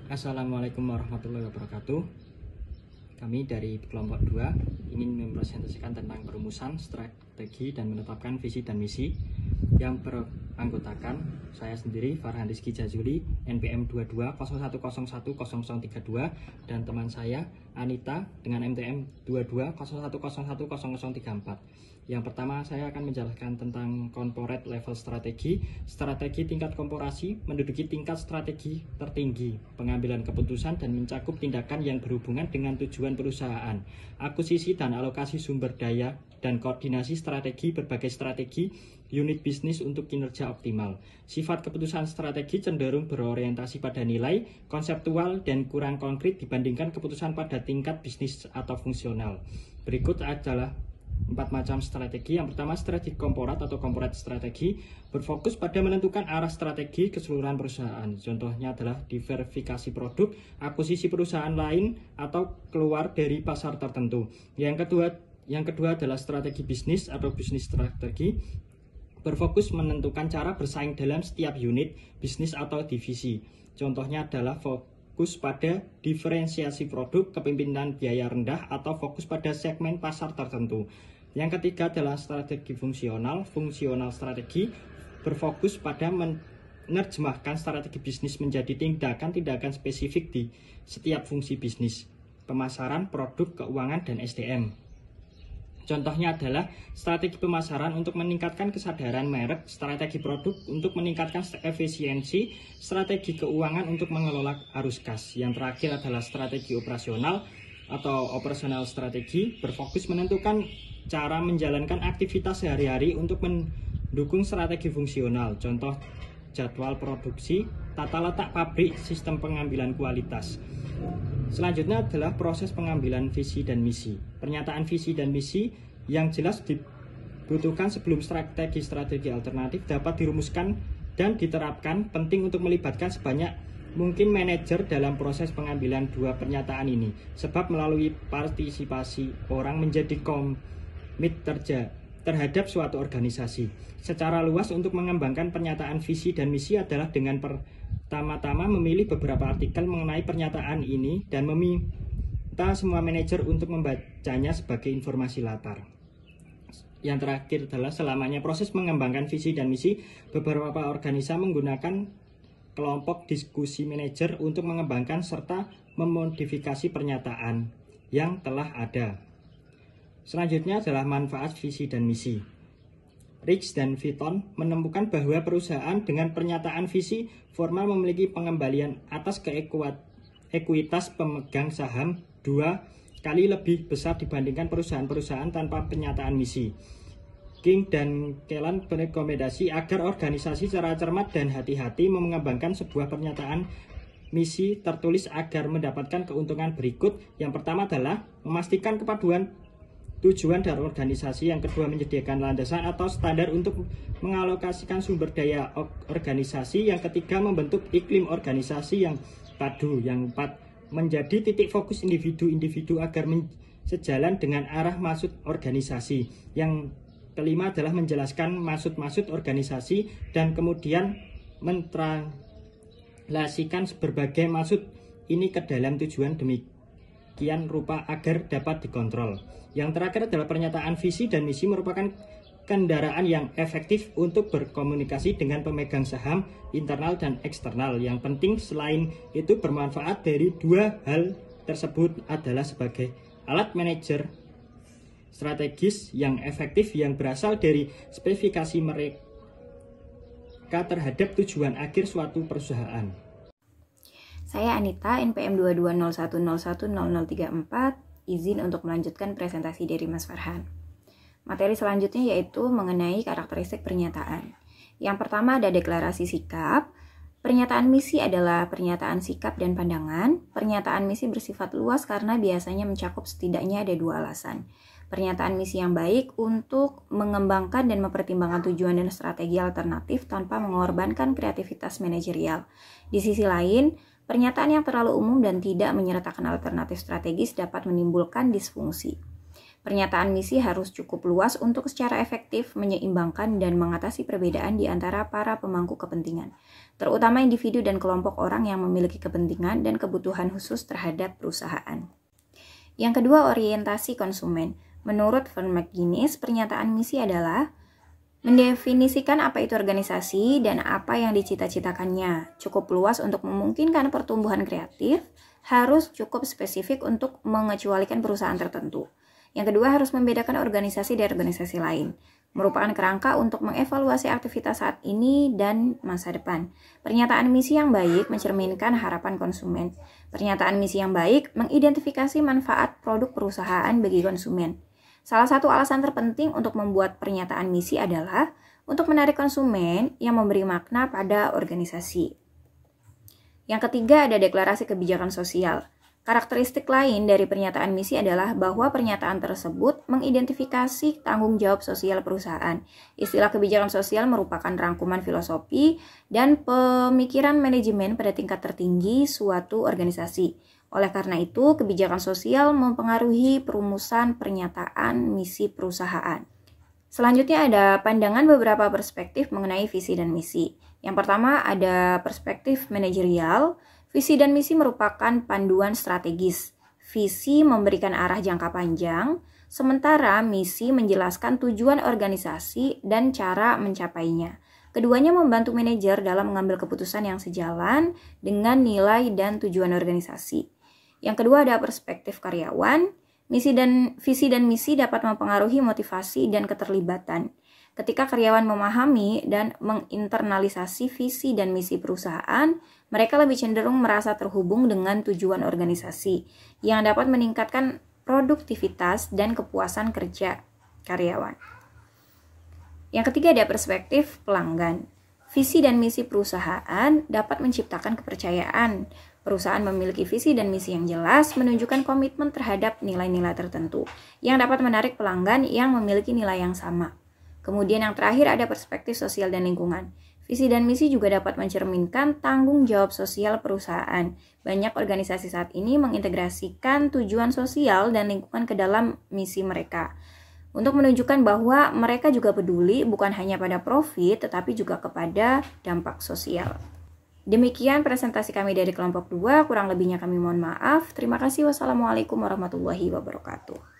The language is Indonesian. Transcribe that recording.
Assalamualaikum warahmatullahi wabarakatuh. Kami dari kelompok 2 ingin mempresentasikan tentang perumusan, strategi, dan menetapkan visi dan misi yang beranggotakan saya sendiri, Farhan Rizky Jazuli, NPM 2201010032, dan teman saya, Anita, dengan MTM 2201010034. Yang pertama, saya akan menjelaskan tentang corporate level strategi tingkat korporasi menduduki tingkat strategi tertinggi, pengambilan keputusan dan mencakup tindakan yang berhubungan dengan tujuan perusahaan, akuisisi dan alokasi sumber daya, dan koordinasi strategi berbagai strategi unit bisnis untuk kinerja optimal. Sifat keputusan strategi cenderung berorientasi pada nilai, konseptual, dan kurang konkret dibandingkan keputusan pada tingkat bisnis atau fungsional. Berikut adalah 4 macam strategi. Yang pertama, strategi korporat atau corporate strategi berfokus pada menentukan arah strategi keseluruhan perusahaan. Contohnya adalah diversifikasi produk, akuisisi perusahaan lain, atau keluar dari pasar tertentu. Yang kedua adalah strategi bisnis atau bisnis strategi berfokus menentukan cara bersaing dalam setiap unit bisnis atau divisi. Contohnya adalah fokus pada diferensiasi produk, kepemimpinan biaya rendah, atau fokus pada segmen pasar tertentu. Yang ketiga adalah strategi fungsional. Fungsional strategi berfokus pada menerjemahkan strategi bisnis menjadi tindakan-tindakan spesifik di setiap fungsi bisnis, pemasaran, produk, keuangan, dan SDM. Contohnya adalah strategi pemasaran untuk meningkatkan kesadaran merek, strategi produk untuk meningkatkan efisiensi, strategi keuangan untuk mengelola arus kas. Yang terakhir adalah strategi operasional atau operational strategi berfokus menentukan cara menjalankan aktivitas sehari-hari untuk mendukung strategi fungsional. Contoh jadwal produksi, tata letak pabrik, sistem pengambilan kualitas. Selanjutnya adalah proses pengambilan visi dan misi. Pernyataan visi dan misi yang jelas dibutuhkan sebelum strategi alternatif dapat dirumuskan dan diterapkan. Penting untuk melibatkan sebanyak mungkin manajer dalam proses pengambilan dua pernyataan ini, sebab melalui partisipasi orang menjadi komit terhadap suatu organisasi. Secara luas, untuk mengembangkan pernyataan visi dan misi adalah dengan pertama-tama memilih beberapa artikel mengenai pernyataan ini dan meminta semua manajer untuk membacanya sebagai informasi latar. Yang terakhir adalah selamanya proses mengembangkan visi dan misi, beberapa organisasi menggunakan kelompok diskusi manajer untuk mengembangkan serta memodifikasi pernyataan yang telah ada. Selanjutnya adalah manfaat visi dan misi. Rich dan Vitton menemukan bahwa perusahaan dengan pernyataan visi formal memiliki pengembalian atas ekuitas pemegang saham 2 kali lebih besar dibandingkan perusahaan-perusahaan tanpa pernyataan misi. King dan Kellan merekomendasi agar organisasi secara cermat dan hati-hati mengembangkan sebuah pernyataan misi tertulis agar mendapatkan keuntungan berikut. Yang pertama adalah memastikan kepaduan tujuan dari organisasi. Yang kedua, menyediakan landasan atau standar untuk mengalokasikan sumber daya organisasi. Yang ketiga, membentuk iklim organisasi yang padu. Yang keempat, menjadi titik fokus individu-individu agar sejalan dengan arah maksud organisasi. Yang kelima adalah menjelaskan maksud-maksud organisasi dan kemudian mentranslasikan berbagai maksud ini ke dalam tujuan demikian rupa agar dapat dikontrol. Yang terakhir adalah pernyataan visi dan misi merupakan kendaraan yang efektif untuk berkomunikasi dengan pemegang saham internal dan eksternal. Yang penting selain itu bermanfaat dari dua hal tersebut adalah sebagai alat manajer strategis yang efektif yang berasal dari spesifikasi mereka terhadap tujuan akhir suatu perusahaan. Saya Anita, NPM 2201010034, izin untuk melanjutkan presentasi dari Mas Farhan. Materi selanjutnya yaitu mengenai karakteristik pernyataan. Yang pertama ada deklarasi sikap. Pernyataan misi adalah pernyataan sikap dan pandangan. Pernyataan misi bersifat luas karena biasanya mencakup setidaknya ada 2 alasan. Pernyataan misi yang baik untuk mengembangkan dan mempertimbangkan tujuan dan strategi alternatif tanpa mengorbankan kreativitas manajerial. Di sisi lain, pernyataan yang terlalu umum dan tidak menyertakan alternatif strategis dapat menimbulkan disfungsi. Pernyataan misi harus cukup luas untuk secara efektif menyeimbangkan dan mengatasi perbedaan di antara para pemangku kepentingan. terutama individu dan kelompok orang yang memiliki kepentingan dan kebutuhan khusus terhadap perusahaan. Yang kedua, orientasi konsumen. Menurut Von McGuinness, pernyataan misi adalah mendefinisikan apa itu organisasi dan apa yang dicita-citakannya. Cukup luas untuk memungkinkan pertumbuhan kreatif, harus cukup spesifik untuk mengecualikan perusahaan tertentu. Yang kedua, harus membedakan organisasi dari organisasi lain. Merupakan kerangka untuk mengevaluasi aktivitas saat ini dan masa depan. Pernyataan misi yang baik mencerminkan harapan konsumen. Pernyataan misi yang baik mengidentifikasi manfaat produk perusahaan bagi konsumen. Salah satu alasan terpenting untuk membuat pernyataan misi adalah untuk menarik konsumen yang memberi makna pada organisasi. Yang ketiga, ada deklarasi kebijakan sosial. Karakteristik lain dari pernyataan misi adalah bahwa pernyataan tersebut mengidentifikasi tanggung jawab sosial perusahaan. Istilah kebijakan sosial merupakan rangkuman filosofi dan pemikiran manajemen pada tingkat tertinggi suatu organisasi. Oleh karena itu, kebijakan sosial mempengaruhi perumusan pernyataan misi perusahaan. Selanjutnya ada pandangan beberapa perspektif mengenai visi dan misi. Yang pertama ada perspektif manajerial. Visi dan misi merupakan panduan strategis. Visi memberikan arah jangka panjang, sementara misi menjelaskan tujuan organisasi dan cara mencapainya. Keduanya membantu manajer dalam mengambil keputusan yang sejalan dengan nilai dan tujuan organisasi. Yang kedua ada perspektif karyawan. Visi dan misi dapat mempengaruhi motivasi dan keterlibatan. Ketika karyawan memahami dan menginternalisasi visi dan misi perusahaan, mereka lebih cenderung merasa terhubung dengan tujuan organisasi yang dapat meningkatkan produktivitas dan kepuasan kerja karyawan. Yang ketiga ada perspektif pelanggan. Visi dan misi perusahaan dapat menciptakan kepercayaan. Perusahaan memiliki visi dan misi yang jelas menunjukkan komitmen terhadap nilai-nilai tertentu yang dapat menarik pelanggan yang memiliki nilai yang sama. Kemudian yang terakhir ada perspektif sosial dan lingkungan. Visi dan misi juga dapat mencerminkan tanggung jawab sosial perusahaan. Banyak organisasi saat ini mengintegrasikan tujuan sosial dan lingkungan ke dalam misi mereka, untuk menunjukkan bahwa mereka juga peduli bukan hanya pada profit, tetapi juga kepada dampak sosial. Demikian presentasi kami dari kelompok 2, kurang lebihnya kami mohon maaf. Terima kasih. Wassalamualaikum warahmatullahi wabarakatuh.